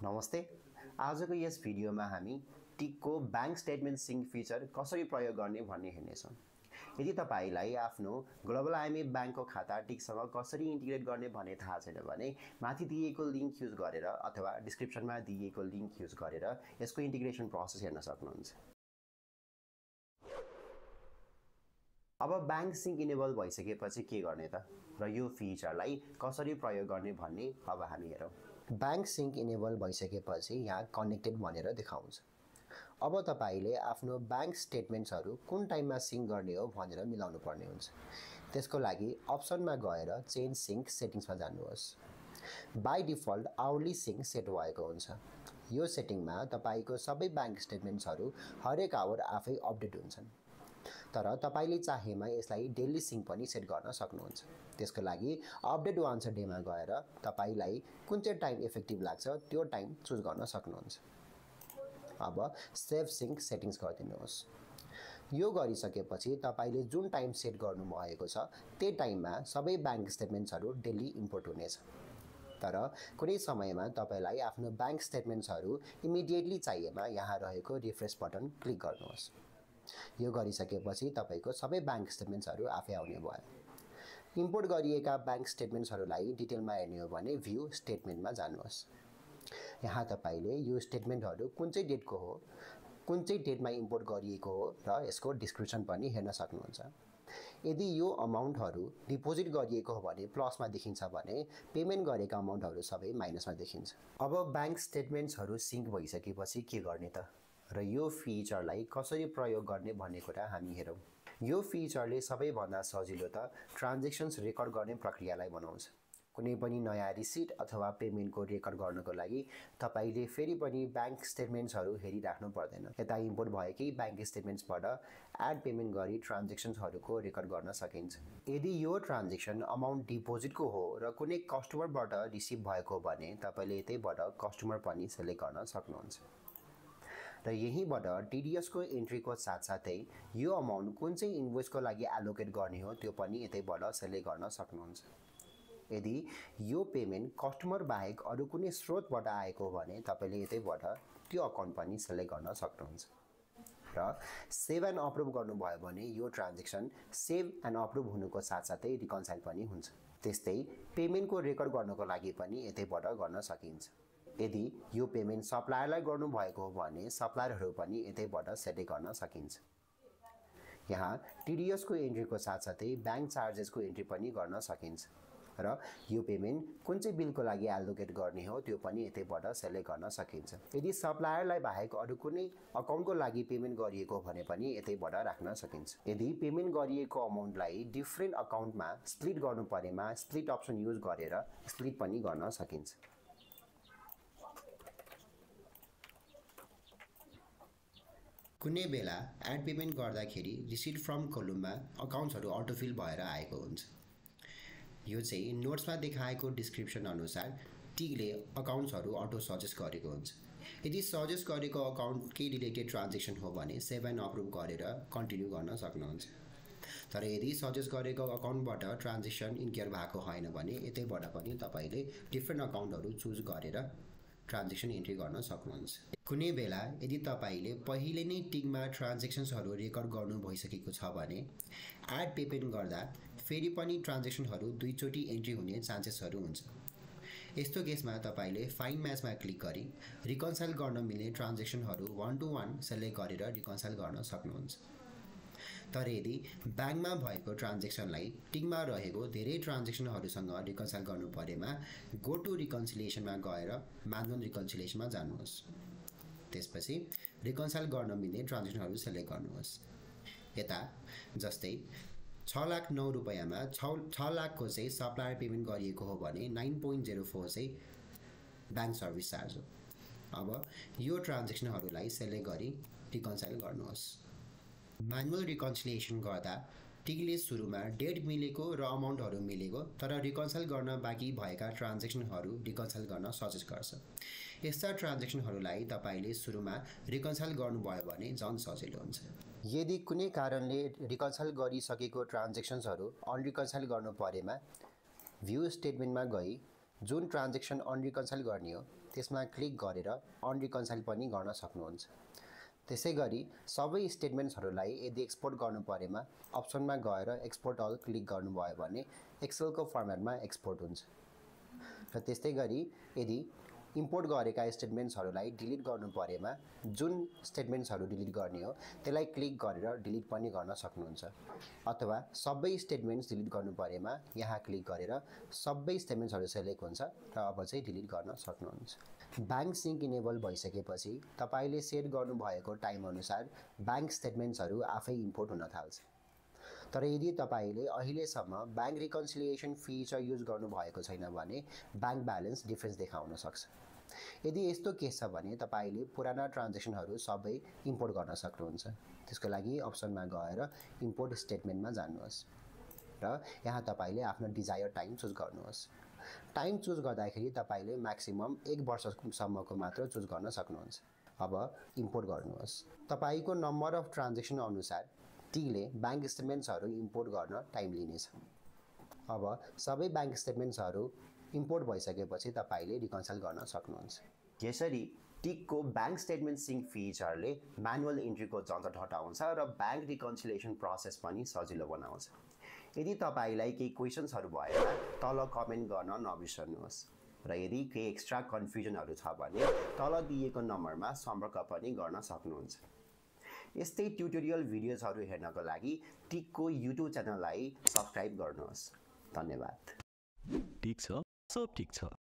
नमस्ते। आजको यस भिडियोमा हामी टिकको बैंक स्टेटमेन्ट सिंक फिचर कसरी प्रयोग गर्ने भन्ने हेर्नेछौँ। यदि तपाईलाई आफ्नो ग्लोबल आइएमए बैंकको खाता टिकसँग कसरी इन्टिग्रेट गर्ने भन्ने थाहा छैन भने माथि दिएको लिंक युज गरेर अथवा डिस्क्रिप्सनमा दिएको लिंक युज गरेर यसको इन्टिग्रेसन प्रोसेस हेर्न सक्नुहुन्छ। अब बैंक सिंक इनेबल भइसकेपछि के गर्ने त र यो फिचरलाई कसरी प्रयोग गर्ने भन्ने अब हामी हेरौँ। बैंक सिंक इनेबल भइसकेपछि यहाँ कनेक्टेड भनेर देखाउँछ। अब तपाईले आफ्नो बैंक स्टेटमेन्ट्सहरु कुन टाइममा सिंक गर्ने हो भनेर मिलाउनु पर्ने हुन्छ। त्यसको लागि अप्सनमा गएर चेन्ज सिंक सेटिङ्समा जानुहोस्। By default hourly sync set भएको हुन्छ। यो सेटिङमा तपाईको सबै बैंक स्टेटमेन्ट्सहरु हरेक आवर आफै अपडेट हुन्छन्। तर तपाईले चाहेमा यसलाई डेली सिंक पनि सेट गर्न सक्नुहुन्छ। त्यसको लागि अपडेट वान्स अ डेमा गएर तपाईलाई कुन चाहिँ टाइम इफेक्टिभ लाग्छ त्यो टाइम चुज गर्न सक्नुहुन्छ। अब सेभ सिंक सेटिङ्स गरिदिनुहोस्। यो गरिसकेपछि तपाईले जुन टाइम सेट गर्नु भएको छ त्यही टाइममा सबै बैंक स्टेटमेन्ट्सहरु डेली इम्पोर्ट हुनेछ। तर कुनै समयमा तपाईलाई आफ्नो बैंक स्टेटमेन्ट्सहरु इमिडिएटली चाहिएमा यहाँ रहेको रिफ्रेश बटन क्लिक गर्नुहोस्। यो गरिसकेपछि तपाईको सबै बैंक स्टेटमेन्ट्सहरु आफै आउने भयो। इम्पोर्ट गरिएका बैंक स्टेटमेन्ट्सहरुलाई डिटेलमा हेर्ने हो भने भ्यू स्टेटमेन्टमा जानुहोस्। यहाँ तपाईले यो स्टेटमेन्टहरु कुन चाहिँ डेटको हो, कुन चाहिँ डेटमा इम्पोर्ट गरिएको हो र यसको डिस्क्रिप्सन पनि हेर्न सक्नुहुन्छ। यदि यो अमाउन्टहरु डिपोजिट गरिएको हो भने प्लसमा देखिन्छ भने पेमेन्ट गरेका अमाउन्टहरु सबै माइनसमा देखिन्छ। अब बैंक स्टेटमेन्ट्सहरु सिंक भइसकेपछि के गर्ने त र यो फिचरलाई कसरी प्रयोग गर्ने भन्ने कुरा हामी हेरौँ। यो फिचरले सबैभन्दा सजिलो त ट्रान्ज्याक्सन्स रेकर्ड गर्ने प्रक्रियालाई बनाउँछ। कुनै पनि नयाँ रिसिट अथवा पेमेन्टको रेकर्ड गर्नको लागि तपाईले फेरि पनि बैंक स्टेटमेन्ट्सहरु हेरिराख्नु पर्दैन। यता इम्पोर्ट भएकै बैंक स्टेटमेन्ट्सबाट एड पेमेन्ट गरी ट्रान्ज्याक्सन्सहरुको रेकर्ड गर्न सकिन्छ। यदि यो ट्रान्ज्याक्सन अमाउन्ट डिपोजिटको हो र कुनै कस्टमरबाट रिसिभ भएको भने तपाईले यतैबाट कस्टमर पनि सिलेक्ट गर्न सक्नुहुन्छ। र यहीबाट टीडीएस को एन्ट्रीको साथसाथै यो अमाउन्ट कुन चाहिँ इन्भोइसको लागि एलोकेट गर्ने हो त्यो पनि यतैबाट सिलेक्ट गर्न सक्नुहुन्छ। यदि यो पेमेन्ट कस्टमर बाहेक अरु कुनै स्रोतबाट आएको हो भने तपाईले यतैबाट त्यो अकाउन्ट पनि सिलेक्ट गर्न सक्नुहुन्छ। र सेभ एन्ड अप्रुभ गर्नुभयो भने यो ट्रान्ज्याक्सन सेभ एन्ड अप्रुभ हुनुको साथसाथै रिकन्साइल पनि हुन्छ। त्यस्तै पेमेन्टको रेकर्ड गर्नको लागि पनि यतैबाट गर्न सकिन्छ। यदि यो पेमेन्ट सप्लायरलाई गर्नु भएको हो भने सप्लायरहरु पनि यतैबाट सेट गर्न सकिन्छ। यहाँ टीडीएस को एन्ट्रीको साथसाथै बैंक चार्जेसको एन्ट्री पनि गर्न सकिन्छ र यो पेमेन्ट कुन चाहिँ बिलको लागि एलोकेट गर्ने हो त्यो पनि यतैबाट सिलेक्ट गर्न सकिन्छ। यदि सप्लायरलाई बाहेक अरु कुनै अकाउन्टको लागि पेमेन्ट गरिएको भने पनि यतैबाट राख्न सकिन्छ। यदि पेमेन्ट गरिएको अमाउन्टलाई डिफरेन्ट अकाउन्टमा स्प्लिट गर्नु परेमा स्प्लिट अप्सन युज गरेर स्प्लिट पनि गर्न सकिन्छ। कुनै बेला एड पेमेन्ट गर्दाखेरि रिसिट फ्रम कोलममा अकाउन्ट्सहरु अटोफिल भएर आएको हुन्छ। यो चाहिँ नोट्समा देखाएको डिस्क्रिप्सन अनुसार टिकले अकाउन्ट्सहरु अटो सजेस्ट गरेको हुन्छ। यदि सजेस्ट गरेको अकाउन्ट के रिलेटेड ट्रान्ज्याक्सन हो भने सेभ एन्ड अप्रुभ गरेर कन्टिन्यू गर्न सक्नुहुन्छ। तर यदि सजेस्ट गरेको अकाउन्टबाट ट्रान्ज्याक्सन इन्क्यर भएको हैन भने यतैबाट पनि तपाईले डिफरेन्ट अकाउन्टहरु चुज गरेर ट्रान्ज्याक्सन एन्ट्री गर्न सक्नुहुन्छ। कुनै बेला यदि तपाईले पहिले नै टिकमा ट्रान्ज्याक्सन्सहरु रेकर्ड गर्नु भइसकेको छ भने एड पेमेन्ट गर्दा फेरि पनि ट्रान्ज्याक्सनहरु दुई चोटी एन्ट्री हुने चान्सेसहरु हुन्छ। यस्तो केसमा तपाईले फाइन्ड म्याचमा क्लिक गरी रिकन्साइल गर्न मिल्ने ट्रान्ज्याक्सनहरु 1 to 1 सिलेक्ट गरेर रिकन्साइल गर्न सक्नुहुन्छ। तर यदि बैंकमा भएको ट्रान्ज्याक्सनलाई टिकमा रहेको धेरै ट्रान्ज्याक्सनहरुसँग रिकन्साइल गर्नु परेमा गो टु रिकन्सिलिएसनमा गएर म्यानुअल रिकन्सिलिएसनमा जानुहोस्। त्यसपछि रिकन्साइल गर्न मिल्ने ट्रान्ज्याक्सनहरु सिलेक्ट गर्नुहोस्। यता जस्तै 6,09,000 रुपैयाँमा 6 लाखको चाहिँ सप्लायर पेमेन्ट गरिएको हो भने 9.04 चाहिँ बैंक सर्भिस चार्ज हो। अब यो ट्रान्ज्याक्सनहरुलाई सिलेक्ट गरी रिकन्साइल गर्नुहोस्। म्यानुअल रिकन्सिलिएसन गर्दा टिकले सुरुमा डेट मिलेको र अमाउन्टहरु मिलेको तर रिकन्साइल गर्न बाँकी भएका ट्रान्ज्याक्सनहरु रिकन्साइल गर्न सजेस्ट गर्छ। यस्ता ट्रान्ज्याक्सनहरुलाई तपाईले सुरुमा रिकन्साइल गर्नुभयो भने झन् सजिलो हुन्छ। यदि कुनै कारणले रिकन्साइल गरिसकेको ट्रान्ज्याक्सन्सहरु अनरिकन्साइल गर्नु परेमा भ्यू स्टेटमेन्टमा गई जुन ट्रान्ज्याक्सन अनरिकन्साइल गर्ने हो त्यसमा क्लिक गरेर अनरिकन्साइल पनि गर्न सक्नुहुन्छ। त्यसै गरी सबै स्टेटमेन्ट्सहरूलाई यदि एक्सपोर्ट गर्नु परेमा अप्सनमा गएर एक्सपोर्ट अल क्लिक गर्नुभयो भने एक्सेलको फर्मेटमा एक्सपोर्ट हुन्छ। र त्यस्तै गरी यदि इम्पोर्ट गरेका स्टेटमेन्ट्सहरूलाई डिलिट गर्नु परेमा जुन स्टेटमेन्ट्सहरू डिलिट गर्ने हो त्यसलाई क्लिक गरेर डिलिट पनि गर्न सक्नुहुन्छ। अथवा सबै स्टेटमेन्ट्स डिलिट गर्नु परेमा यहाँ क्लिक गरेर सबै स्टेटमेन्ट्सहरू सेलेक्ट हुन्छ र अब चाहिँ डिलिट गर्न सक्नुहुन्छ। ब्याङ्क सिङ्क इनेबल भइसकेपछि तपाईले सेट गर्नुभएको टाइम अनुसार ब्याङ्क स्टेटमेन्ट्सहरू आफै इम्पोर्ट हुन थाल्छ। तर यदि तपाईले अहिलेसम्म ब्याङ्क रिकन्सिलिएसन फिचर युज गर्नुभएको छैन भने ब्याङ्क ब्यालेन्स डिफरेन्स देखाउन सक्छ। यदि यस्तो केस छ भने तपाईले पुराना ट्रान्जेक्सनहरू सबै इम्पोर्ट गर्न सक्नुहुन्छ। त्यसको लागि अप्सनमा गएर इम्पोर्ट स्टेटमेन्टमा जानुहोस् र यहाँ तपाईले आफ्नो डिजायर टाइम चुज गर्नुहोस्। टाइम चुज गर्दाखेरि तपाईले म्याक्सिमम 1 वर्षसम्मको मात्र चुज गर्न सक्नुहुन्छ। अब इम्पोर्ट गर्नुहोस्। तपाईको नम्बर अफ ट्रान्जेक्सन अनुसार टीले ब्याङ्क स्टेटमेन्ट्सहरू इम्पोर्ट गर्न टाइम लिनेछ। अब सबै ब्याङ्क स्टेटमेन्ट्सहरू इम्पोर्ट भइसकेपछि तपाईले रिकन्साइल गर्न सक्नुहुन्छ। यसरी टिकको ब्याङ्क स्टेटमेन्ट सिङ्क फिचरले म्यानुअल इन्ट्रीको झन्झट हटाउँछ र ब्याङ्क रिकन्सिलिएसन प्रोसेस पनि सजिलो बनाउँछ। यदि तपाईलाई केही क्वेसन्सहरू भएमा तल कमेन्ट गर्न नबिर्सनुहोस् र यदि केही एक्स्ट्रा कन्फ्युजनहरू छ भने तल दिएको नम्बरमा सम्पर्क पनि गर्न सक्नुहुन्छ। यस्तै ट्युटोरियल भिडियोजहरू हेर्नको लागि टिकको युट्युब च्यानललाई सब्स्क्राइब गर्नुहोस्। धन्यवाद। ठीक छ, सब ठीक छ।